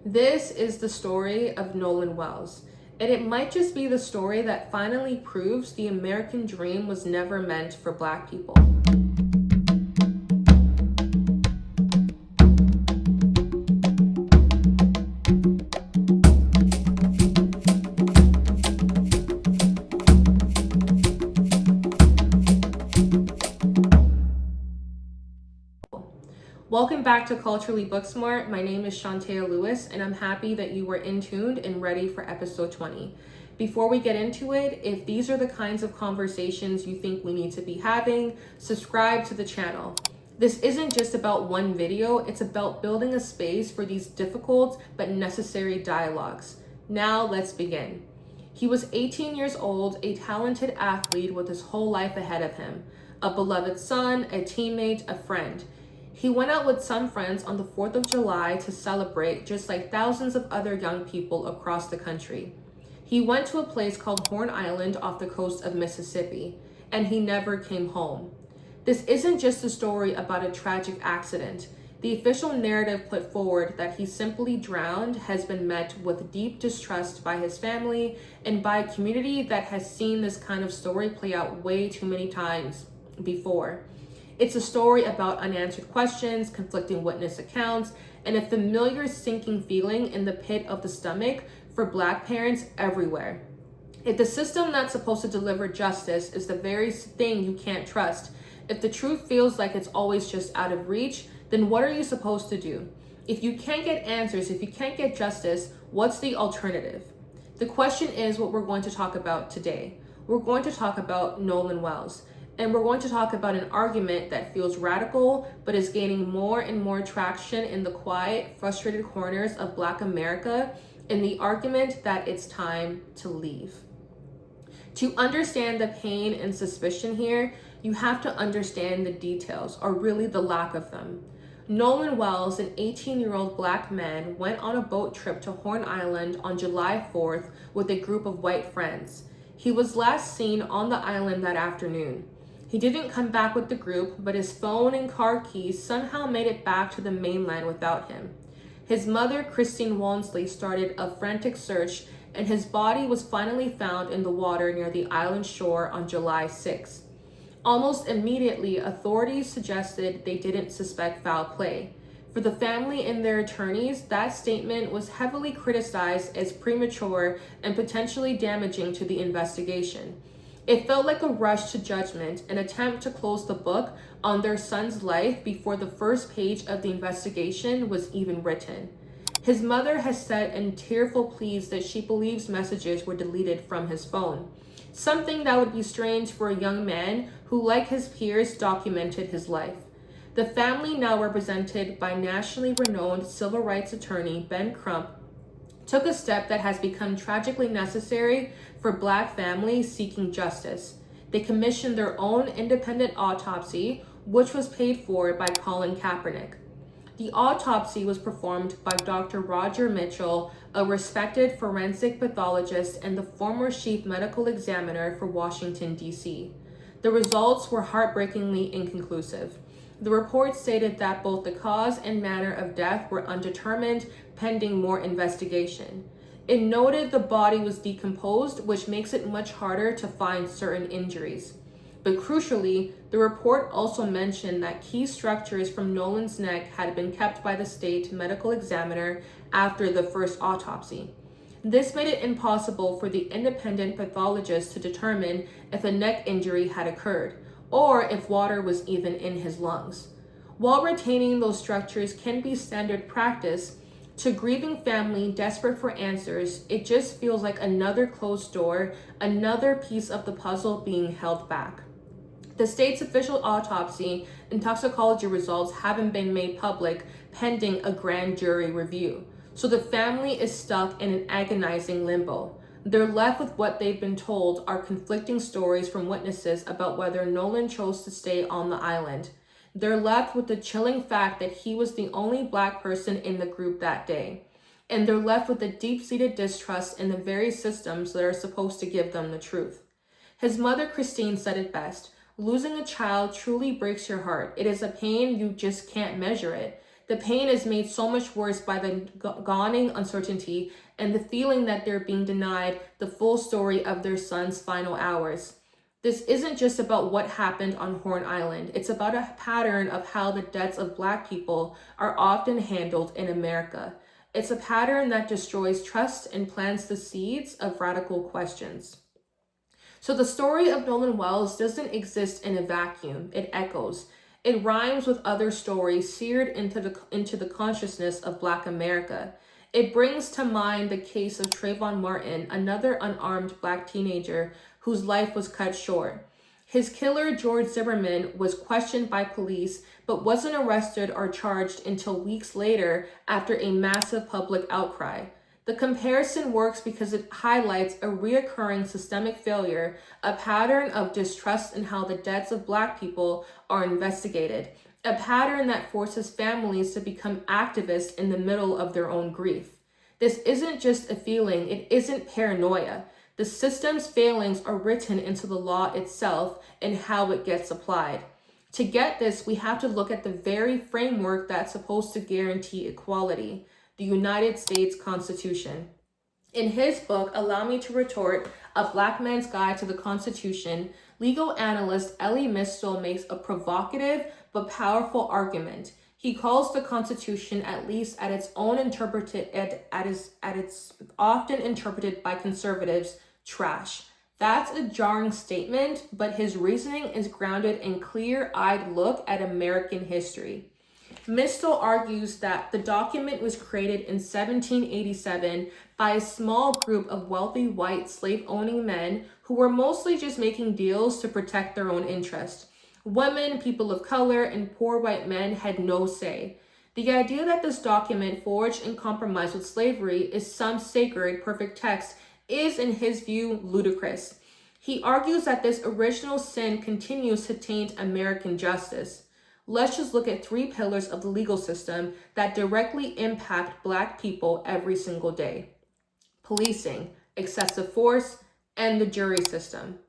This is the story of Nolan Wells, and it might just be the story that finally proves the American dream was never meant for Black people. Welcome back to Culturally Booksmart. My name is Shantea Lewis, and I'm happy that you were in tuned and ready for episode 20. Before we get into it, if these are the kinds of conversations you think we need to be having, subscribe to the channel. This isn't just about one video, it's about building a space for these difficult but necessary dialogues. Now let's begin. He was 18 years old, a talented athlete with his whole life ahead of him, a beloved son, a teammate, a friend. He went out with some friends on the 4th of July to celebrate, just like thousands of other young people across the country. He went to a place called Horn Island off the coast of Mississippi, and he never came home. This isn't just a story about a tragic accident. The official narrative put forward that he simply drowned has been met with deep distrust by his family and by a community that has seen this kind of story play out way too many times before. It's a story about unanswered questions, conflicting witness accounts, and a familiar sinking feeling in the pit of the stomach for Black parents everywhere. If the system that's supposed to deliver justice is the very thing you can't trust, if the truth feels like it's always just out of reach, then what are you supposed to do? If you can't get answers, if you can't get justice, what's the alternative? The question is what we're going to talk about today. We're going to talk about Nolan Wells. And we're going to talk about an argument that feels radical, but is gaining more and more traction in the quiet, frustrated corners of Black America, in the argument that it's time to leave. To understand the pain and suspicion here, you have to understand the details, or really the lack of them. Nolan Wells, an 18-year-old Black man, went on a boat trip to Horn Island on July 4th with a group of white friends. He was last seen on the island that afternoon. He didn't come back with the group, but his phone and car keys somehow made it back to the mainland without him. His mother, Christine Walmsley, started a frantic search, and his body was finally found in the water near the island shore on July 6. Almost immediately, authorities suggested they didn't suspect foul play. For the family and their attorneys, that statement was heavily criticized as premature and potentially damaging to the investigation. It felt like a rush to judgment, an attempt to close the book on their son's life before the first page of the investigation was even written. His mother has said in tearful pleas that she believes messages were deleted from his phone, something that would be strange for a young man who, like his peers, documented his life. The family, now represented by nationally renowned civil rights attorney Ben Crump, took a step that has become tragically necessary for Black families seeking justice. They commissioned their own independent autopsy, which was paid for by Colin Kaepernick. The autopsy was performed by Dr. Roger Mitchell, a respected forensic pathologist and the former chief medical examiner for Washington, D.C. The results were heartbreakingly inconclusive. The report stated that both the cause and manner of death were undetermined, pending more investigation. It noted the body was decomposed, which makes it much harder to find certain injuries. But crucially, the report also mentioned that key structures from Nolan's neck had been kept by the state medical examiner after the first autopsy. This made it impossible for the independent pathologist to determine if a neck injury had occurred, or if water was even in his lungs. While retaining those structures can be standard practice, to grieving family desperate for answers, it just feels like another closed door, another piece of the puzzle being held back. The state's official autopsy and toxicology results haven't been made public pending a grand jury review, so the family is stuck in an agonizing limbo. They're left with what they've been told are conflicting stories from witnesses about whether Nolan chose to stay on the island. They're left with the chilling fact that he was the only Black person in the group that day. And they're left with the deep-seated distrust in the very systems that are supposed to give them the truth. His mother, Christine, said it best: "Losing a child truly breaks your heart. It is a pain you just can't measure it. The pain is made so much worse by the dawning uncertainty and the feeling that they're being denied the full story of their son's final hours. This isn't just about what happened on Horn Island. It's about a pattern of how the deaths of Black people are often handled in America. It's a pattern that destroys trust and plants the seeds of radical questions. So the story of Nolan Wells doesn't exist in a vacuum. It echoes. It rhymes with other stories seared into the consciousness of Black America. It brings to mind the case of Trayvon Martin, another unarmed Black teenager whose life was cut short. His killer, George Zimmerman, was questioned by police but wasn't arrested or charged until weeks later after a massive public outcry. The comparison works because it highlights a reoccurring systemic failure, a pattern of distrust in how the deaths of Black people are investigated, a pattern that forces families to become activists in the middle of their own grief. This isn't just a feeling, it isn't paranoia. The system's failings are written into the law itself and how it gets applied. To get this, we have to look at the very framework that's supposed to guarantee equality, the United States Constitution. In his book, Allow Me to Retort, A Black Man's Guide to the Constitution, legal analyst Elie Mystal makes a provocative but powerful argument. He calls the Constitution, at least at its own its often interpreted by conservatives, trash. That's a jarring statement, but his reasoning is grounded in clear-eyed look at American history. Mystal argues that the document was created in 1787 by a small group of wealthy white slave-owning men who were mostly just making deals to protect their own interest. Women, people of color, and poor white men had no say. The idea that this document, forged in compromise with slavery, is some sacred, perfect text is, in his view, ludicrous. He argues that this original sin continues to taint American justice. Let's just look at 3 pillars of the legal system that directly impact Black people every single day: policing, excessive force, and the jury system.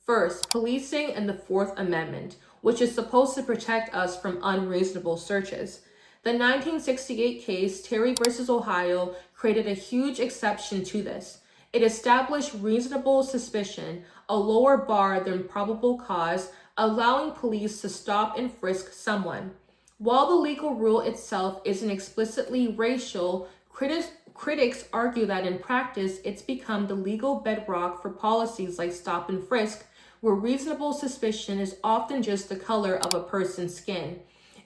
First, policing and the Fourth Amendment, which is supposed to protect us from unreasonable searches. The 1968 case, Terry versus Ohio, created a huge exception to this. It established reasonable suspicion, a lower bar than probable cause, allowing police to stop and frisk someone. While the legal rule itself isn't explicitly racial, critics argue that in practice, it's become the legal bedrock for policies like stop and frisk, where reasonable suspicion is often just the color of a person's skin.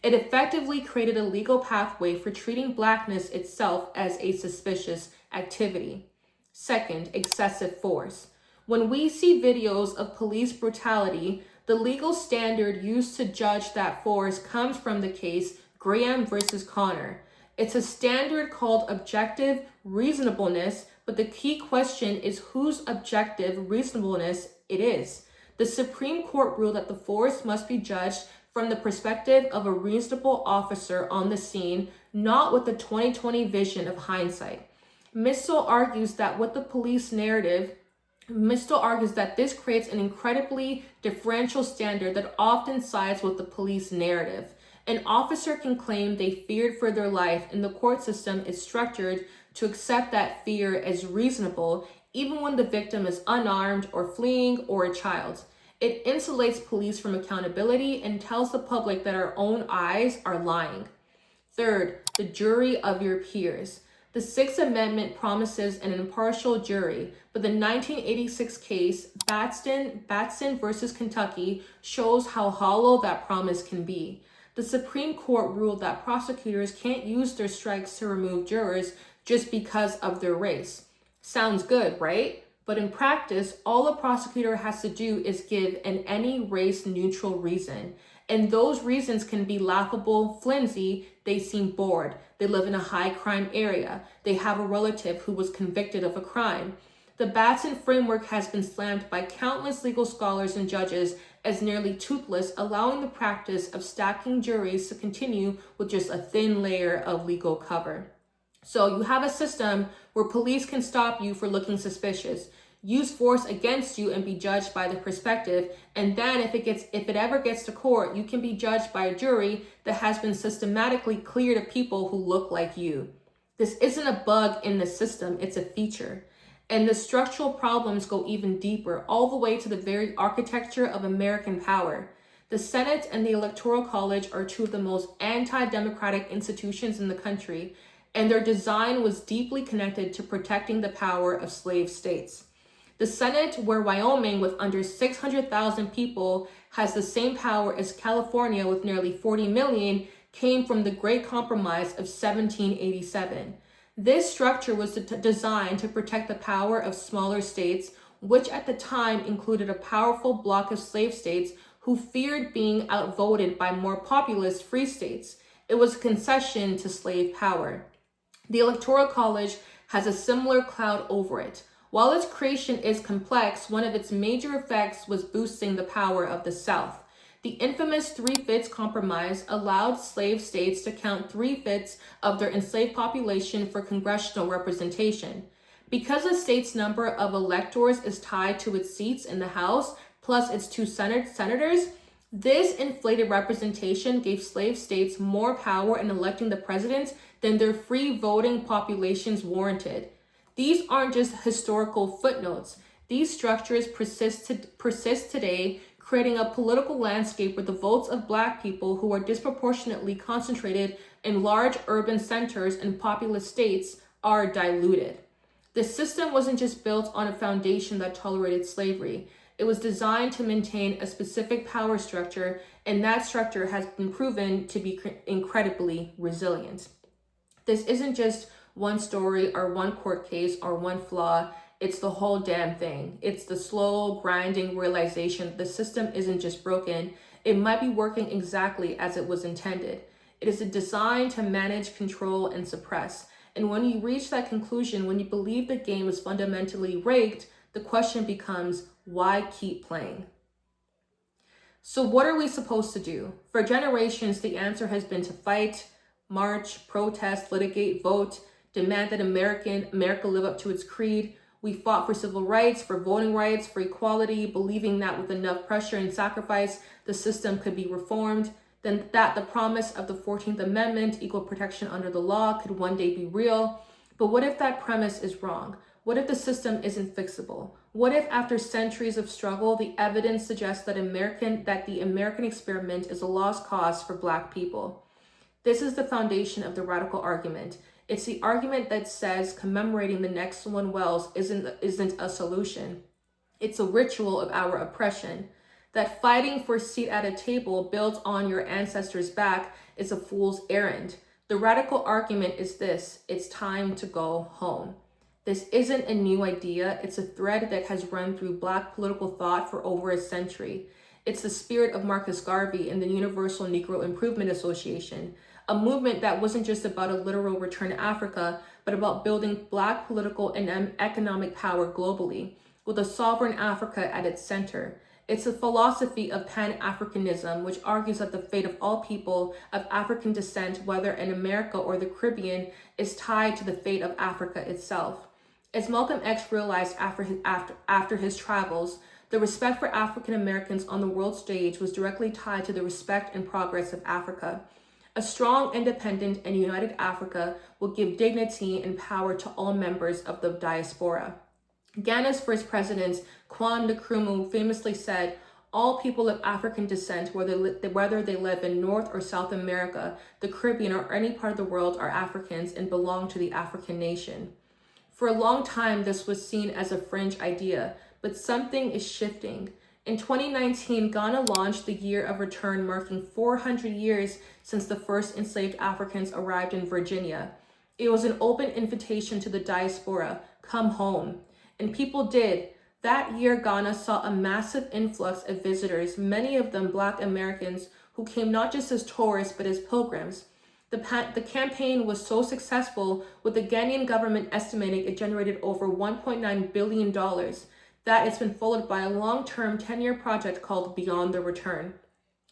It effectively created a legal pathway for treating Blackness itself as a suspicious activity. Second, excessive force. When we see videos of police brutality, the legal standard used to judge that force comes from the case Graham versus Connor. It's a standard called objective reasonableness, but the key question is whose objective reasonableness it is. The Supreme Court ruled that the force must be judged from the perspective of a reasonable officer on the scene, not with the 2020 vision of hindsight. Mystal argues that this creates an incredibly differential standard that often sides with the police narrative. An officer can claim they feared for their life, and the court system is structured to accept that fear as reasonable, even when the victim is unarmed or fleeing or a child. It insulates police from accountability and tells the public that our own eyes are lying. Third, the jury of your peers. The Sixth Amendment promises an impartial jury, but the 1986 case, Batson versus Kentucky, shows how hollow that promise can be. The Supreme Court ruled that prosecutors can't use their strikes to remove jurors just because of their race. Sounds good, right? But in practice, all a prosecutor has to do is give an any race-neutral reason. And those reasons can be laughable, flimsy, they seem bored, they live in a high-crime area, they have a relative who was convicted of a crime. The Batson framework has been slammed by countless legal scholars and judges as nearly toothless, allowing the practice of stacking juries to continue with just a thin layer of legal cover. So you have a system where police can stop you for looking suspicious. use force against you and be judged by the perspective. And then if it ever gets to court, you can be judged by a jury that has been systematically cleared of people who look like you. This isn't a bug in the system, it's a feature. And the structural problems go even deeper, all the way to the very architecture of American power. The Senate and the Electoral College are two of the most anti-democratic institutions in the country, and their design was deeply connected to protecting the power of slave states. The Senate, where Wyoming with under 600,000 people has the same power as California with nearly 40 million, came from the Great Compromise of 1787. This structure was designed to protect the power of smaller states, which at the time included a powerful bloc of slave states who feared being outvoted by more populous free states. It was a concession to slave power. The Electoral College has a similar cloud over it. While its creation is complex, one of its major effects was boosting the power of the South. The infamous 3/5 compromise allowed slave states to count 3/5 of their enslaved population for congressional representation. Because a state's number of electors is tied to its seats in the House, plus its 2 senators, this inflated representation gave slave states more power in electing the president than their free voting populations warranted. These aren't just historical footnotes. These structures persist today, creating a political landscape where the votes of Black people who are disproportionately concentrated in large urban centers and populous states are diluted. The system wasn't just built on a foundation that tolerated slavery. It was designed to maintain a specific power structure, and that structure has been proven to be incredibly resilient. This isn't just one story or one court case or one flaw. It's the whole damn thing. It's the slow, grinding realization the system isn't just broken. It might be working exactly as it was intended. It is designed to manage, control, and suppress. And when you reach that conclusion, when you believe the game is fundamentally rigged, the question becomes, why keep playing? So what are we supposed to do? For generations, the answer has been to fight, march, protest, litigate, vote, demand that America live up to its creed. We fought for civil rights, for voting rights, for equality, believing that with enough pressure and sacrifice, the system could be reformed. Then that the promise of the 14th Amendment, equal protection under the law, could one day be real. But what if that premise is wrong? What if the system isn't fixable? What if after centuries of struggle, the evidence suggests that the American experiment is a lost cause for Black people? This is the foundation of the radical argument. It's the argument that says commemorating the next Nolan Wells isn't a solution. It's a ritual of our oppression. That fighting for a seat at a table built on your ancestors' back is a fool's errand. The radical argument is this: it's time to go home. This isn't a new idea. It's a thread that has run through Black political thought for over a century. It's the spirit of Marcus Garvey and the Universal Negro Improvement Association, a movement that wasn't just about a literal return to Africa, but about building Black political and economic power globally, with a sovereign Africa at its center. It's a philosophy of Pan-Africanism, which argues that the fate of all people of African descent, whether in America or the Caribbean, is tied to the fate of Africa itself. As Malcolm X realized after his travels, the respect for African Americans on the world stage was directly tied to the respect and progress of Africa. A strong, independent, and united Africa will give dignity and power to all members of the diaspora. Ghana's first president, Kwame Nkrumah, famously said, "All people of African descent, whether they live in North or South America, the Caribbean, or any part of the world, are Africans and belong to the African nation." For a long time, this was seen as a fringe idea, but something is shifting. In 2019, Ghana launched the Year of Return, marking 400 years since the first enslaved Africans arrived in Virginia. It was an open invitation to the diaspora, come home. And people did. That year, Ghana saw a massive influx of visitors, many of them Black Americans, who came not just as tourists, but as pilgrims. The campaign was so successful, with the Ghanaian government estimating it generated over $1.9 billion, that it's been followed by a long-term 10-year project called Beyond the Return.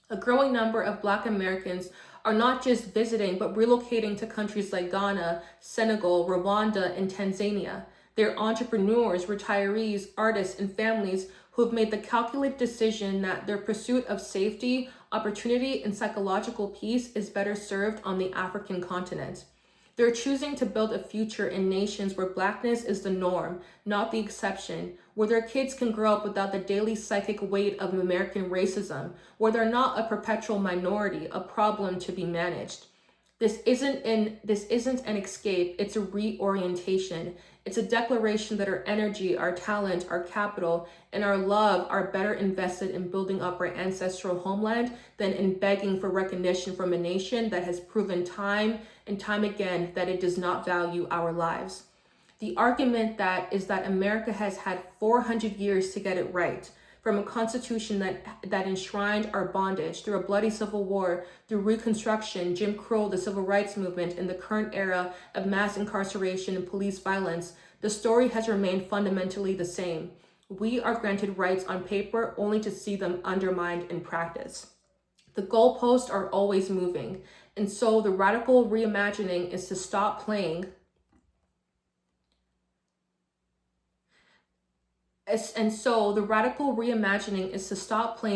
A growing number of Black Americans are not just visiting, but relocating to countries like Ghana, Senegal, Rwanda, and Tanzania. They're entrepreneurs, retirees, artists, and families who have made the calculated decision that their pursuit of safety, opportunity, and psychological peace is better served on the African continent. They're choosing to build a future in nations where Blackness is the norm, not the exception, where their kids can grow up without the daily psychic weight of American racism, where they're not a perpetual minority, a problem to be managed. This isn't an escape, it's a reorientation. It's a declaration that our energy, our talent, our capital, and our love are better invested in building up our ancestral homeland than in begging for recognition from a nation that has proven time and time again that it does not value our lives. The argument is that America has had 400 years to get it right, from a constitution that enshrined our bondage, through a bloody civil war, through Reconstruction, Jim Crow, the civil rights movement, and the current era of mass incarceration and police violence. The story has remained fundamentally the same. We are granted rights on paper only to see them undermined in practice. The goalposts are always moving, and so the radical reimagining is to stop playing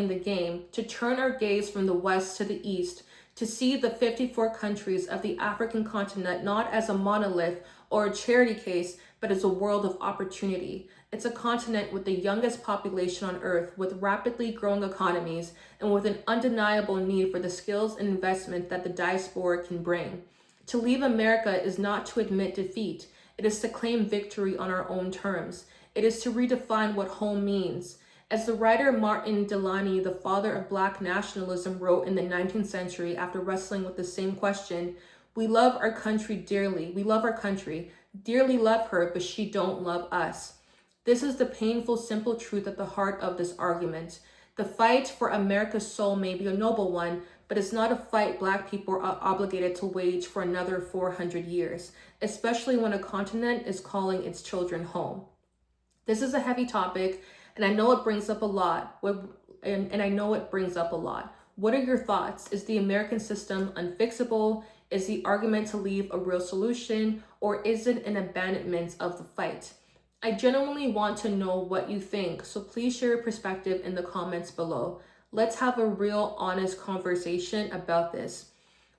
the game, to turn our gaze from the west to the east, to see the 54 countries of the African continent not as a monolith or a charity case, but as a world of opportunity. It's a continent with the youngest population on earth, with rapidly growing economies, and with an undeniable need for the skills and investment that the diaspora can bring. To leave America is not to admit defeat. It is to claim victory on our own terms. It is to redefine what home means. As the writer Martin Delany, the father of Black nationalism, wrote in the 19th century after wrestling with the same question, "We love our country dearly. We love our country. Dearly love her, but she don't love us." This is the painful, simple truth at the heart of this argument. The fight for America's soul may be a noble one, but it's not a fight Black people are obligated to wage for another 400 years, especially when a continent is calling its children home. This is a heavy topic, and I know it brings up a lot. What are your thoughts? Is the American system unfixable? Is the argument to leave a real solution, or is it an abandonment of the fight? I genuinely want to know what you think, so please share your perspective in the comments below. Let's have a real, honest conversation about this.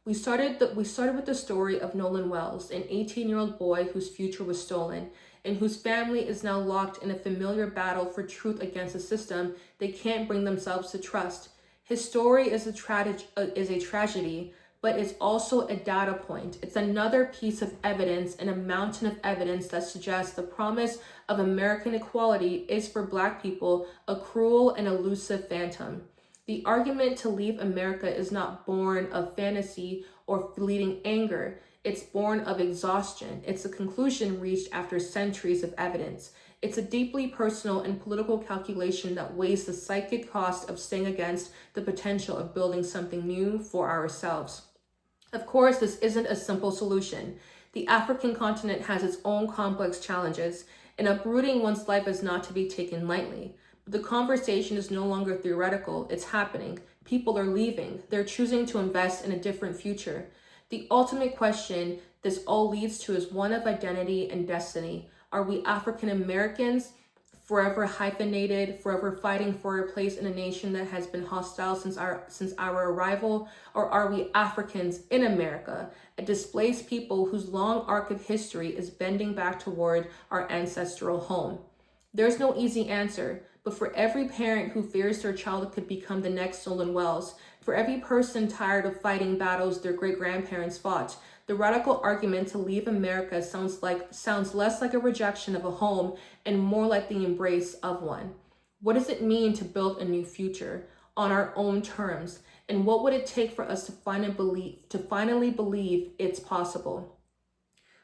We started with the story of Nolan Wells, an 18-year-old boy whose future was stolen, and whose family is now locked in a familiar battle for truth against a system they can't bring themselves to trust. His story is a tragedy, but it's also a data point. It's another piece of evidence in a mountain of evidence that suggests the promise of American equality is for Black people a cruel and elusive phantom. The argument to leave America is not born of fantasy or fleeting anger. It's born of exhaustion. It's a conclusion reached after centuries of evidence. It's a deeply personal and political calculation that weighs the psychic cost of staying against the potential of building something new for ourselves. Of course, this isn't a simple solution. The African continent has its own complex challenges, and uprooting one's life is not to be taken lightly. But the conversation is no longer theoretical, it's happening. People are leaving. They're choosing to invest in a different future. The ultimate question this all leads to is one of identity and destiny. Are we African Americans, forever hyphenated, forever fighting for a place in a nation that has been hostile since our arrival? Or are we Africans in America, a displaced people whose long arc of history is bending back toward our ancestral home? There's no easy answer, but for every parent who fears their child could become the next Nolan Wells, for every person tired of fighting battles their great-grandparents fought, the radical argument to leave America sounds less like a rejection of a home and more like the embrace of one. What does it mean to build a new future on our own terms? And what would it take for us to finally believe it's possible?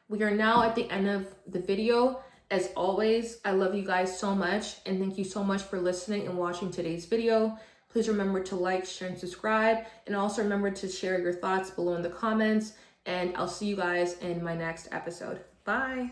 We are now at the end of the video. As always, I love you guys so much, and thank you so much for listening and watching today's video. Please remember to like, share, and subscribe, and also remember to share your thoughts below in the comments, and I'll see you guys in my next episode. Bye!